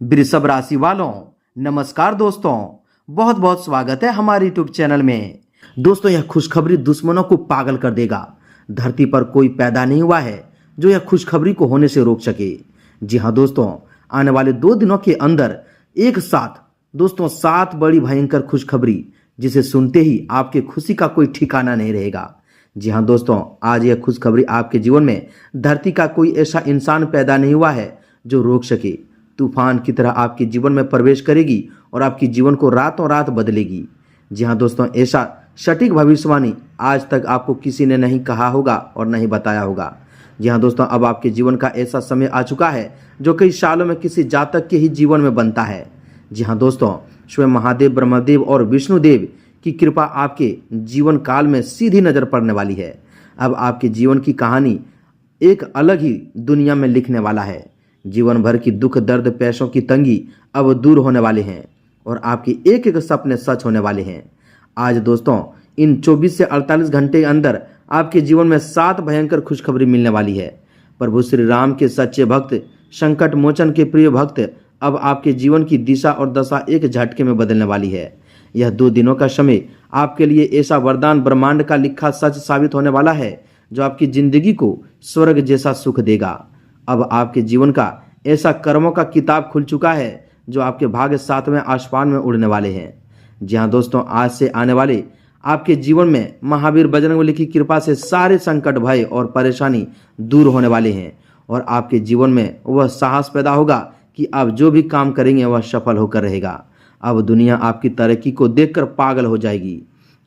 वृषभ राशि वालों, नमस्कार दोस्तों। बहुत बहुत स्वागत है हमारे यूट्यूब चैनल में। दोस्तों, यह खुशखबरी दुश्मनों को पागल कर देगा। धरती पर कोई पैदा नहीं हुआ है जो यह खुशखबरी को होने से रोक सके। जी हाँ दोस्तों, आने वाले 2 दिनों के अंदर एक साथ दोस्तों 7 बड़ी भयंकर खुशखबरी, जिसे सुनते ही आपके खुशी का कोई ठिकाना नहीं रहेगा। जी हाँ दोस्तों, आज यह खुशखबरी आपके जीवन में धरती का कोई ऐसा इंसान पैदा नहीं हुआ है जो रोक सके। तूफान की तरह आपके जीवन में प्रवेश करेगी और आपके जीवन को रातों रात बदलेगी। जी हाँ दोस्तों, ऐसा सटीक भविष्यवाणी आज तक आपको किसी ने नहीं कहा होगा और नहीं बताया होगा। जी हाँ दोस्तों, अब आपके जीवन का ऐसा समय आ चुका है जो कई सालों में किसी जातक के ही जीवन में बनता है। जी हाँ दोस्तों, स्वयं महादेव, ब्रह्मदेव और विष्णुदेव की कृपा आपके जीवन काल में सीधी नजर पड़ने वाली है। अब आपके जीवन की कहानी एक अलग ही दुनिया में लिखने वाला है। जीवन भर की दुख, दर्द, पैसों की तंगी अब दूर होने वाले हैं और आपके एक एक सपने सच होने वाले हैं। आज दोस्तों, इन 24 से 48 घंटे के अंदर आपके जीवन में 7 भयंकर खुशखबरी मिलने वाली है। प्रभु श्री राम के सच्चे भक्त, संकट मोचन के प्रिय भक्त, अब आपके जीवन की दिशा और दशा एक झटके में बदलने वाली है। यह 2 दिनों का समय आपके लिए ऐसा वरदान, ब्रह्मांड का लिखा सच साबित होने वाला है जो आपकी जिंदगी को स्वर्ग जैसा सुख देगा। अब आपके जीवन का ऐसा कर्मों का किताब खुल चुका है जो आपके भाग्य 7वें आसमान में उड़ने वाले हैं। जी हाँ दोस्तों, आज से आने वाले आपके जीवन में महावीर बजरंगबली की कृपा से सारे संकट, भय और परेशानी दूर होने वाले हैं और आपके जीवन में वह साहस पैदा होगा कि आप जो भी काम करेंगे वह सफल होकर रहेगा। अब दुनिया आपकी तरक्की को देखकर पागल हो जाएगी।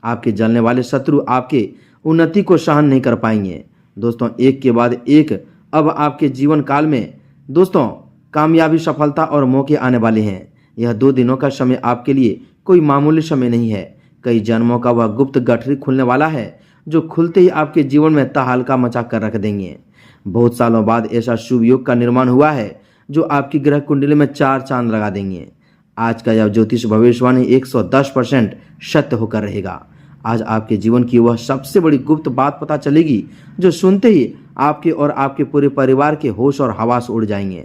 आपके जलने वाले शत्रु आपके उन्नति को सहन नहीं कर पाएंगे। दोस्तों, एक के बाद एक अब आपके जीवन काल में दोस्तों कामयाबी, सफलता और मौके आने वाले हैं। यह 2 दिनों का समय आपके लिए कोई मामूली समय नहीं है। कई जन्मों का वह गुप्त गठरी खुलने वाला है जो खुलते ही आपके जीवन में तहलका मचा कर रख देंगे। बहुत सालों बाद ऐसा शुभ योग का निर्माण हुआ है जो आपकी ग्रह कुंडली में 4 चांद लगा देंगे। आज का यह ज्योतिष भविष्यवाणी 110% सत्य होकर रहेगा। आज आपके जीवन की वह सबसे बड़ी गुप्त बात पता चलेगी जो सुनते ही आपके और आपके पूरे परिवार के होश और हवास उड़ जाएंगे।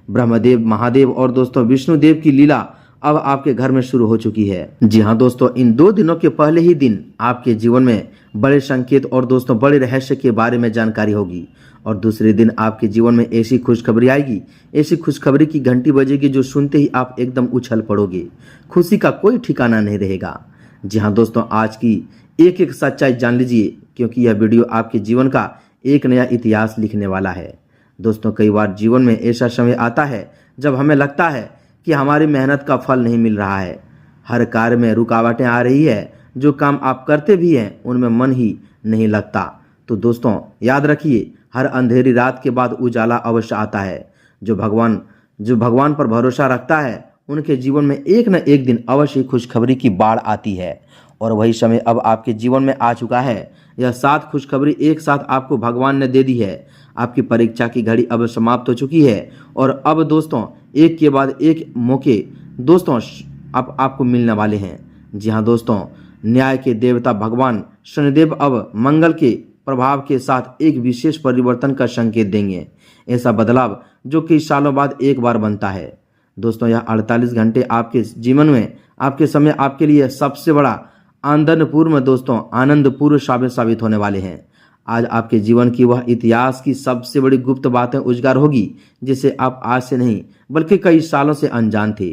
ब्रह्मदेव, महादेव और दोस्तों विष्णुदेव की लीला अब आपके घर में शुरू हो चुकी है। जी हाँ दोस्तों, इन 2 दिनों के पहले ही दिन आपके जीवन में बड़े संकेत और दोस्तों बड़े रहस्य के बारे में जानकारी होगी और दूसरे दिन आपके जीवन में ऐसी खुशखबरी आएगी, ऐसी खुशखबरी की घंटी बजेगी जो सुनते ही आप एकदम उछल पड़ोगे। खुशी का कोई ठिकाना नहीं रहेगा। जी हाँ दोस्तों, आज की एक एक सच्चाई जान लीजिए, क्योंकि यह वीडियो आपके जीवन का एक नया इतिहास लिखने वाला है। दोस्तों, कई बार जीवन में ऐसा समय आता है जब हमें लगता है कि हमारी मेहनत का फल नहीं मिल रहा है। हर कार्य में रुकावटें आ रही है, जो काम आप करते भी हैं उनमें मन ही नहीं लगता। तो दोस्तों याद रखिए, हर अंधेरी रात के बाद उजाला अवश्य आता है। जो भगवान पर भरोसा रखता है उनके जीवन में एक न एक दिन अवश्य खुशखबरी की बाढ़ आती है और वही समय अब आपके जीवन में आ चुका है। यह 7 खुशखबरी एक साथ आपको भगवान ने दे दी है। आपकी परीक्षा की घड़ी अब समाप्त हो चुकी है और अब दोस्तों एक के बाद एक मौके दोस्तों अब आपको मिलने वाले हैं। जी हाँ दोस्तों, न्याय के देवता भगवान शनिदेव अब मंगल के प्रभाव के साथ एक विशेष परिवर्तन का संकेत देंगे। ऐसा बदलाव जो कई सालों बाद एक बार बनता है। दोस्तों, यह 48 घंटे आपके जीवन में आपके समय आपके लिए सबसे बड़ा आनंदपूर्ण साबित होने वाले हैं। आज आपके जीवन की वह इतिहास की सबसे बड़ी गुप्त बातें उजागर होगी जिसे आप आज से नहीं बल्कि कई सालों से अनजान थे।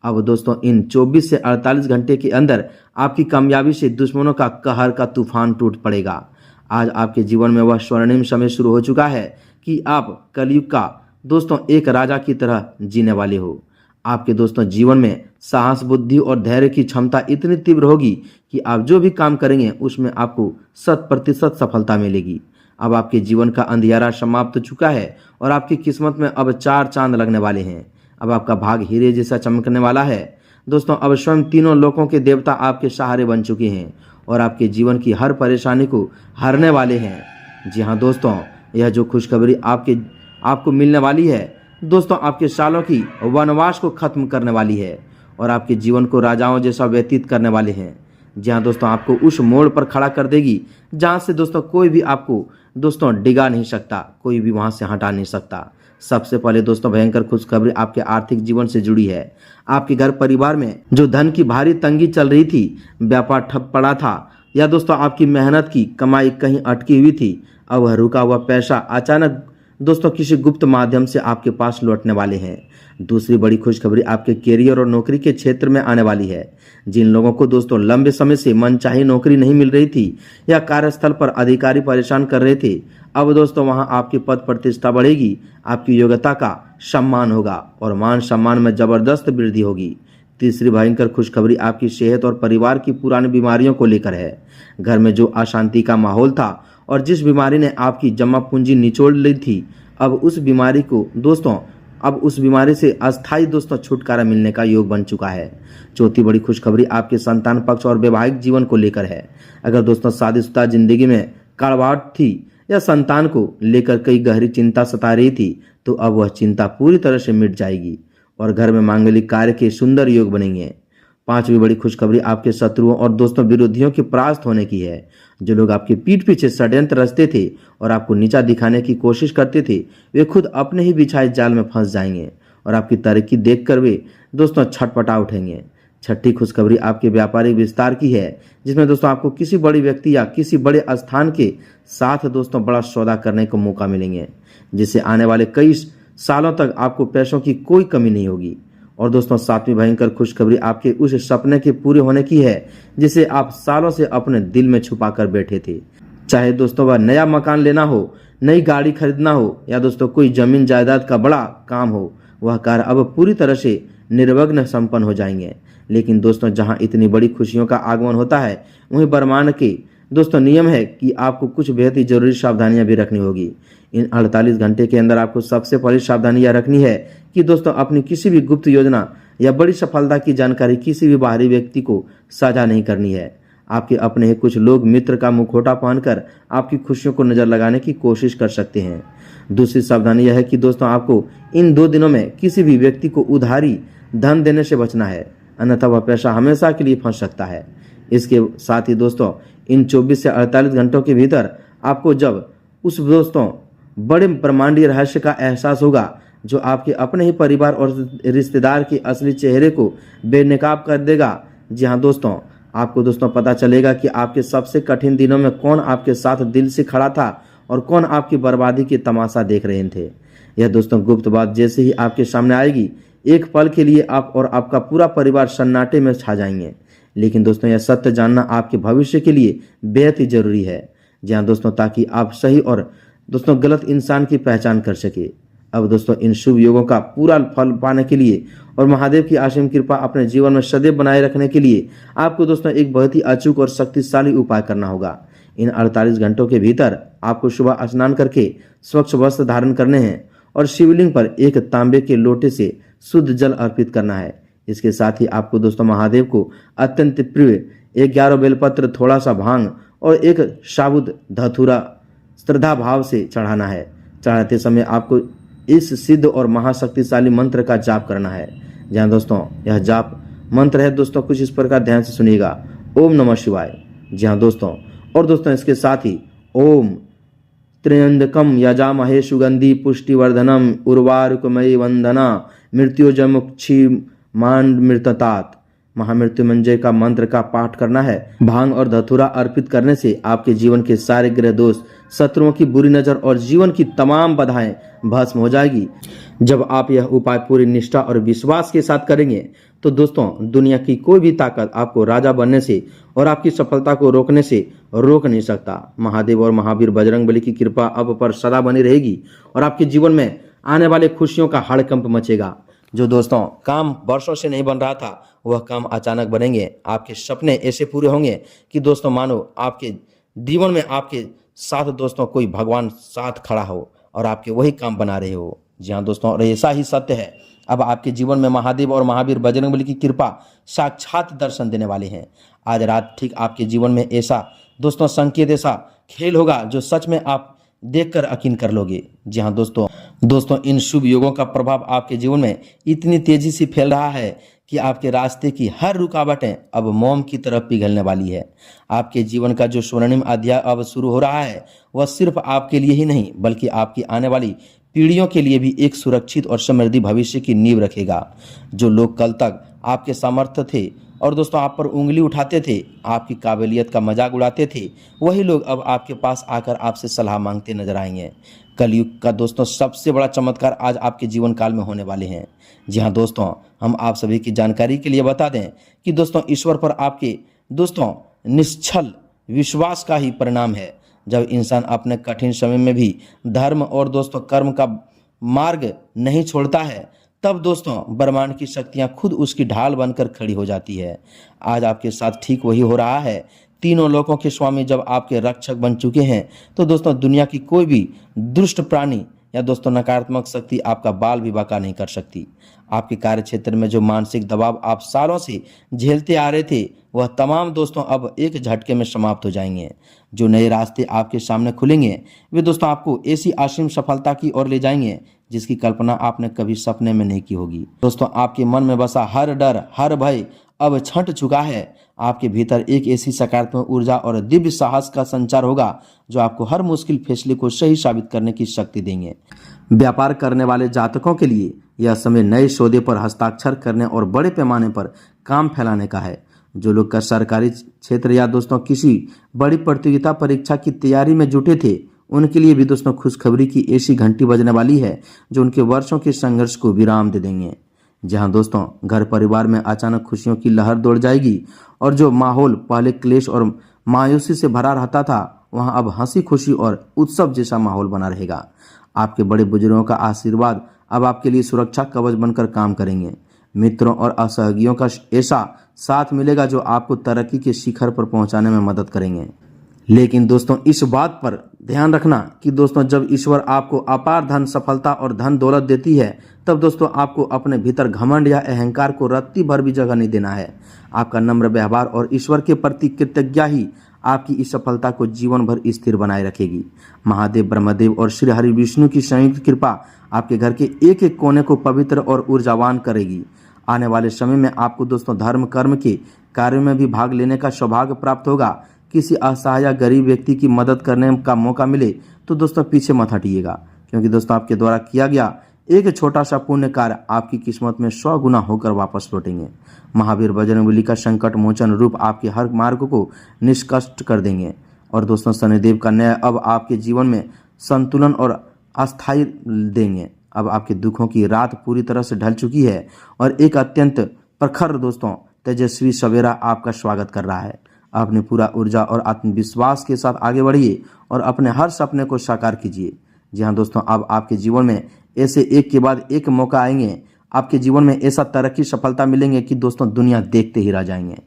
अब दोस्तों, इन 24 से 48 घंटे के अंदर आपकी कामयाबी से दुश्मनों का कहर का तूफान टूट पड़ेगा। आज आपके जीवन में वह स्वर्णिम समय शुरू हो चुका है कि आप कलयुग का दोस्तों एक राजा की तरह जीने वाले हो। आपके दोस्तों जीवन में साहस, बुद्धि और धैर्य की क्षमता इतनी तीव्र होगी कि आप जो भी काम करेंगे उसमें आपको 100% सफलता मिलेगी। अब आपके जीवन का अंधियारा समाप्त हो चुका है और आपकी किस्मत में अब 4 चांद लगने वाले हैं। अब आपका भाग हीरे जैसा चमकने वाला है। दोस्तों, अब स्वयं तीनों लोकों के देवता आपके सहारे बन चुके हैं और आपके जीवन की हर परेशानी को हरने वाले हैं। जी हाँ दोस्तों, यह जो खुशखबरी आपको मिलने वाली है दोस्तों आपके सालों की वनवास को खत्म करने वाली है और आपके जीवन को राजाओं जैसा व्यतीत करने वाले हैं। जी हाँ दोस्तों, आपको उस मोड़ पर खड़ा कर देगी जहाँ से दोस्तों कोई भी आपको दोस्तों डिगा नहीं सकता, कोई भी वहाँ से हटा नहीं सकता। सबसे पहले दोस्तों भयंकर खुशखबरी आपके आर्थिक जीवन से जुड़ी है। आपके घर परिवार में जो धन की भारी तंगी चल रही थी, व्यापार ठप पड़ा था या दोस्तों आपकी मेहनत की कमाई कहीं अटकी हुई थी, अब वह रुका हुआ पैसा अचानक दोस्तों किसी गुप्त माध्यम से आपके पास लौटने वाले हैं। दूसरी बड़ी खुशखबरी आपके कैरियर और नौकरी के क्षेत्र में आने वाली है। जिन लोगों को दोस्तों लंबे समय से मनचाही नौकरी नहीं मिल रही थी या कार्यस्थल पर अधिकारी परेशान कर रहे थे, अब दोस्तों वहां आपकी पद प्रतिष्ठा बढ़ेगी, आपकी योग्यता का सम्मान होगा और मान सम्मान में जबरदस्त वृद्धि होगी। तीसरी भयंकर खुशखबरी आपकी सेहत और परिवार की पुरानी बीमारियों को लेकर है। घर में जो अशांति का माहौल था और जिस बीमारी ने आपकी जमा पूंजी निचोड़ ली थी, अब उस बीमारी से अस्थायी दोस्तों छुटकारा मिलने का योग बन चुका है। चौथी बड़ी खुशखबरी आपके संतान पक्ष और वैवाहिक जीवन को लेकर है। अगर दोस्तों शादीशुदा जिंदगी में कड़वाहट थी या संतान को लेकर कई गहरी चिंता सता रही थी, तो अब वह चिंता पूरी तरह से मिट जाएगी और घर में मांगलिक कार्य के सुंदर योग बनेंगे। पांचवी बड़ी खुशखबरी आपके शत्रुओं और दोस्तों विरोधियों के परास्त होने की है। जो लोग आपकी पीठ पीछे षड्यंत्र रचते थे और आपको नीचा दिखाने की कोशिश करते थे, वे खुद अपने ही बिछाए जाल में फंस जाएंगे और आपकी तरक्की देखकर वे दोस्तों छटपटा उठेंगे। छठी खुशखबरी आपके व्यापारिक विस्तार की है, जिसमें दोस्तों आपको किसी बड़े व्यक्ति या किसी बड़े स्थान के साथ दोस्तों बड़ा सौदा करने को मौका मिलेंगे, जिससे आने वाले कई सालों तक आपको पैसों की कोई कमी नहीं होगी। और दोस्तों सातवीं भयंकर खुशखबरी आपके उस सपने के पूरे होने की है जिसे आप सालों से अपने दिल में छुपा कर बैठे थे। चाहे दोस्तों वह नया मकान लेना हो, नई गाड़ी खरीदना हो या दोस्तों कोई जमीन जायदाद का बड़ा काम हो, वह कार्य अब पूरी तरह से निर्विघ्न संपन्न हो जाएंगे। लेकिन दोस्तों जहां इतनी बड़ी खुशियों का आगमन होता है, वहीं ब्रह्मांड के दोस्तों नियम है कि आपको कुछ बेहद ही जरूरी सावधानियां भी रखनी होगी। इन 48 घंटे के अंदर आपको सबसे पहली सावधानी यह रखनी है कि दोस्तों अपनी किसी भी गुप्त योजना या बड़ी सफलता की जानकारी किसी भी बाहरी व्यक्ति को साझा नहीं करनी है। आपके अपने ही कुछ लोग मित्र का मुखौटा पहनकर आपकी खुशियों को नजर लगाने की कोशिश कर सकते हैं। दूसरी सावधानी यह है कि दोस्तों आपको इन 2 दिनों में किसी भी व्यक्ति को उधारी धन देने से बचना है, अन्यथा वह पैसा हमेशा के लिए फंस सकता है। इसके साथ ही दोस्तों इन 24 से 48 घंटों के भीतर आपको जब उस दोस्तों बड़े ब्रह्मांडीय रहस्य का एहसास होगा जो आपके अपने ही परिवार और रिश्तेदार के असली चेहरे को बेनकाब कर देगा। जी हाँ दोस्तों, आपको दोस्तों पता चलेगा कि आपके सबसे कठिन दिनों में कौन आपके साथ दिल से खड़ा था और कौन आपकी बर्बादी की तमाशा देख रहे थे। यह दोस्तों गुप्त बात जैसे ही आपके सामने आएगी, एक पल के लिए आप और आपका पूरा परिवार सन्नाटे में छा जाएंगे। लेकिन दोस्तों यह सत्य जानना आपके भविष्य के लिए बेहद ही जरूरी है। जी हाँ दोस्तों, ताकि आप सही और दोस्तों गलत इंसान की पहचान कर सके। अब दोस्तों इन शुभ योगों का पूरा फल पाने के लिए और महादेव की असीम कृपा अपने जीवन में सदैव बनाए रखने के लिए आपको दोस्तों एक बहुत ही अचूक और शक्तिशाली उपाय करना होगा। इन 48 घंटों के भीतर आपको सुबह स्नान करके स्वच्छ वस्त्र धारण करने हैं और शिवलिंग पर एक तांबे के लोटे से शुद्ध जल अर्पित करना है। इसके साथ ही आपको दोस्तों महादेव को अत्यंत प्रिय 11 बेलपत्र, थोड़ा सा भांग और एक साबुत धतूरा श्रद्धा भाव से चढ़ाना है। चढ़ाते समय आपको इस सिद्ध और महाशक्तिशाली मंत्र का जाप करना है। जहाँ दोस्तों यह जाप मंत्र है दोस्तों कुछ इस प्रकार ध्यान से सुनिएगा। ओम नमः शिवाय। जी हाँ दोस्तों, और दोस्तों इसके साथ ही ओम त्र्यंबकम यजामहे सुगंधि पुष्टिवर्धनम उर्वारुकमयी वंदना मृत्युजमुक्षी मांड मृततात महामृत्युंजय का मंत्र का पाठ करना है। भांग और धतूरा अर्पित करने से आपके जीवन के सारे ग्रह दोष, शत्रुओं की बुरी नजर और जीवन की तमाम बाधाएं भस्म हो जाएगी। जब आप यह उपाय पूरी निष्ठा और विश्वास के साथ करेंगे तो दोस्तों दुनिया की कोई भी ताकत आपको राजा बनने से और आपकी सफलता को रोकने से रोक नहीं सकता। महादेव और महावीर बजरंगबली की कृपा अब पर सदा बनी रहेगी और आपके जीवन में आने वाले खुशियों का हड़कंप मचेगा। जो दोस्तों काम वर्षों से नहीं बन रहा था, वह काम अचानक बनेंगे। आपके सपने ऐसे पूरे होंगे कि दोस्तों मानो आपके जीवन में आपके साथ दोस्तों कोई भगवान साथ खड़ा हो और आपके वही काम बना रहे हो। जी हाँ दोस्तों, और ऐसा ही सत्य है। अब आपके जीवन में महादेव और महावीर बजरंगबली की कृपा साक्षात दर्शन देने वाले हैं। आज रात ठीक आपके जीवन में ऐसा दोस्तों संकेत, ऐसा खेल होगा जो सच में आप देखकर यकीन कर लोगे। जी हाँ दोस्तों इन शुभ योगों का प्रभाव आपके जीवन में इतनी तेजी से फैल रहा है कि आपके रास्ते की हर रुकावटें अब मोम की तरफ पिघलने वाली है। आपके जीवन का जो स्वर्णिम अध्याय अब शुरू हो रहा है, वह सिर्फ आपके लिए ही नहीं बल्कि आपकी आने वाली पीढ़ियों के लिए भी एक सुरक्षित और समृद्धि भविष्य की नींव रखेगा। जो लोग कल तक आपके सामर्थ्य थे और दोस्तों आप पर उंगली उठाते थे, आपकी काबिलियत का मजाक उड़ाते थे, वही लोग अब आपके पास आकर आपसे सलाह मांगते नजर आएंगे। कलयुग का दोस्तों सबसे बड़ा चमत्कार आज आपके जीवन काल में होने वाले हैं। जी हाँ दोस्तों, हम आप सभी की जानकारी के लिए बता दें कि दोस्तों ईश्वर पर आपके दोस्तों निश्चल विश्वास का ही परिणाम है। जब इंसान अपने कठिन समय में भी धर्म और दोस्तों कर्म का मार्ग नहीं छोड़ता है, तब दोस्तों ब्रह्मांड की शक्तियां खुद उसकी ढाल बनकर खड़ी हो जाती है। आज आपके साथ ठीक वही हो रहा है। तीनों लोकों के स्वामी जब आपके रक्षक बन चुके हैं, तो दोस्तों दुनिया की कोई भी दुष्ट प्राणी या दोस्तों नकारात्मक शक्ति आपका बाल भी बांका नहीं कर सकती। आपके कार्य क्षेत्र में जो मानसिक दबाव आप सालों से झेलते आ रहे थे, वह तमाम दोस्तों अब एक झटके में समाप्त हो जाएंगे। जो नए रास्ते आपके सामने खुलेंगे, वे दोस्तों आपको ऐसी असीम सफलता की ओर ले जाएंगे जिसकी कल्पना आपने कभी सपने में नहीं की होगी। दोस्तों आपके मन में बसा हर डर, हर भय अब छंट चुका है। आपके भीतर एक ऐसी सकारात्मक ऊर्जा और दिव्य साहस का संचार होगा जो आपको हर मुश्किल फैसले को सही साबित करने की शक्ति देंगे। व्यापार करने वाले जातकों के लिए यह समय नए सौदे पर हस्ताक्षर करने और बड़े पैमाने पर काम फैलाने का है। जो लोग का सरकारी क्षेत्र या दोस्तों किसी बड़ी प्रतियोगिता परीक्षा की तैयारी में जुटे थे, उनके लिए भी दोस्तों खुशखबरी की ऐसी घंटी बजने वाली है जो उनके वर्षों के संघर्ष को विराम दे देंगे। जहां दोस्तों घर परिवार में अचानक खुशियों की लहर दौड़ जाएगी और जो माहौल पहले क्लेश और मायूसी से भरा रहता था, वहां अब हंसी खुशी और उत्सव जैसा माहौल बना रहेगा। आपके बड़े बुजुर्गों का आशीर्वाद अब आपके लिए सुरक्षा कवच बनकर काम करेंगे। मित्रों और असहयोगियों का ऐसा साथ मिलेगा जो आपको तरक्की के शिखर पर पहुंचाने में मदद करेंगे। लेकिन दोस्तों इस बात पर ध्यान रखना कि दोस्तों जब ईश्वर आपको अपार धन, सफलता और धन दौलत देती है, तब दोस्तों आपको अपने भीतर घमंड या अहंकार को रत्ती भर भी जगह नहीं देना है। आपका नम्र व्यवहार और ईश्वर के प्रति कृतज्ञता ही आपकी इस सफलता को जीवन भर स्थिर बनाए रखेगी। महादेव, ब्रह्मदेव और श्री हरि विष्णु की संयुक्त कृपा आपके घर के एक एक कोने को पवित्र और ऊर्जावान करेगी। आने वाले समय में आपको दोस्तों धर्म कर्म के कार्यों में भी भाग लेने का सौभाग्य प्राप्त होगा। किसी असहाय या गरीब व्यक्ति की मदद करने का मौका मिले तो दोस्तों पीछे मत हटिएगा, क्योंकि दोस्तों आपके द्वारा किया गया एक छोटा सा पुण्य कार्य आपकी किस्मत में 100 गुना होकर वापस लौटेंगे। महावीर बजरंगबली का संकट मोचन रूप आपके हर मार्ग को निष्कष्ट कर देंगे और दोस्तों शनिदेव का न्याय अब आपके जीवन में संतुलन और अस्थायी देंगे। अब आपके दुखों की रात पूरी तरह से ढल चुकी है और एक अत्यंत प्रखर दोस्तों तेजस्वी सवेरा आपका स्वागत कर रहा है। अपनी पूरा ऊर्जा और आत्मविश्वास के साथ आगे बढ़िए और अपने हर सपने को साकार कीजिए। जी हाँ दोस्तों, अब आपके जीवन में ऐसे एक के बाद एक मौका आएंगे। आपके जीवन में ऐसा तरक्की, सफलता मिलेंगे कि दोस्तों दुनिया देखते ही रह जाएंगे।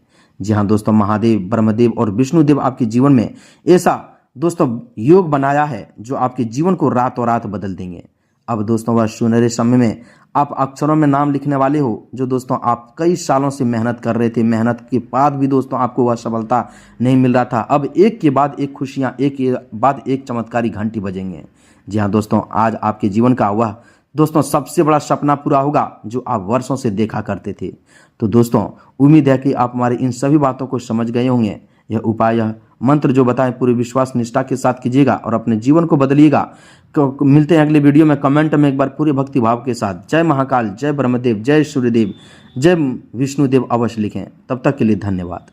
जी हाँ दोस्तों, महादेव, ब्रह्मदेव और विष्णुदेव आपके जीवन में ऐसा दोस्तों योग बनाया है जो आपके जीवन को रातों रात बदल देंगे। अब दोस्तों वह सुनहरे समय में आप अक्षरों में नाम लिखने वाले हो, जो दोस्तों आप कई सालों से मेहनत कर रहे थे। मेहनत के बाद भी दोस्तों आपको वह सफलता नहीं मिल रहा था। अब एक के बाद एक खुशियां, एक के बाद एक चमत्कारी घंटी बजेंगे। जी हाँ दोस्तों, आज आपके जीवन का वह दोस्तों सबसे बड़ा सपना पूरा होगा जो आप वर्षों से देखा करते थे। तो दोस्तों उम्मीद है कि आप हमारी इन सभी बातों को समझ गए होंगे। यह उपाय, यह मंत्र जो बताएं पूरे विश्वास निष्ठा के साथ कीजिएगा और अपने जीवन को बदलिएगा। मिलते हैं अगले वीडियो में। कमेंट में एक बार पूरे भक्ति भाव के साथ जय महाकाल, जय ब्रह्मदेव, जय सूर्यदेव, जय विष्णुदेव अवश्य लिखें। तब तक के लिए धन्यवाद।